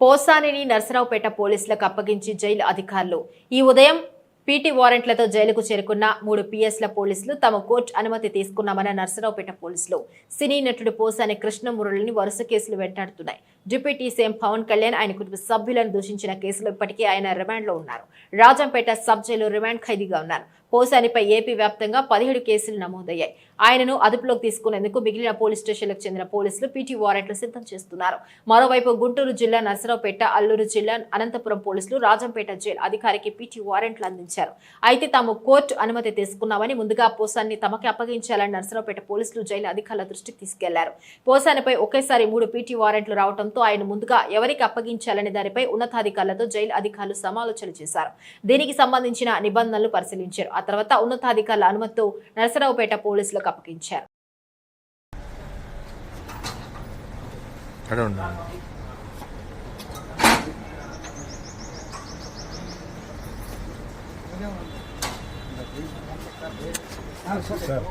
పోసానిని నర్సరావుపేట పోలీసులకు అప్పగించి జైలు అధికారులు ఈ ఉదయం పీటీ వారెంట్లతో జైలుకు చేరుకున్న 3 పిఎస్ల పోలీసులు తమ కోర్టు అనుమతి తీసుకున్నామన్న నర్సరావుపేట పోలీసులు సినీ నటుడు పోసాని కృష్ణమురళిని వరుస కేసులు వెంటాడుతున్నాయి. డిప్యూటీ సీఎం పవన్ కళ్యాణ్ ఆయన కుటుంబ సభ్యులను దూషించిన కేసులో ఇప్పటికే ఆయన రిమాండ్లో ఉన్నారు. రాజంపేట సబ్ జైలు రిమాండ్ ఖైదీగా ఉన్నారు. పోసానిపై ఏపీ వ్యాప్తంగా 17 కేసులు నమోదయ్యాయి. ఆయనను అదుపులోకి తీసుకునేందుకు మిగిలిన పోలీస్ స్టేషన్లకు చెందిన పోలీసులు పీటీ వారెంట్లు సిద్ధం చేస్తున్నారు. మరోవైపు గుంటూరు జిల్లా నర్సరావుపేట, అల్లూరు జిల్లా అనంతపురం పోలీసులు రాజంపేట జైలు అధికారికి పీటీ వారెంట్లు అందించారు. అయితే తాము కోర్టు అనుమతి తీసుకున్నామని ముందుగా పోసాన్ని తమకి అప్పగించాలని నర్సరావుపేట పోలీసులు జైలు అధికారుల దృష్టికి తీసుకెళ్లారు. పోసానిపై ఒకేసారి 3 పీటీ వారెంట్లు రావడంతో ఆయన ముందుగా ఎవరికి అప్పగించాలనే దానిపై ఉన్నతాధికారులతో జైలు అధికారులు సమాలోచన చేశారు. దీనికి సంబంధించిన నిబంధనలు పరిశీలించారు. ఆ తర్వాత ఉన్నతాధికారుల అనుమతితో నర్సరావుపేట పోలీసులకు అప్పగించారు. సార్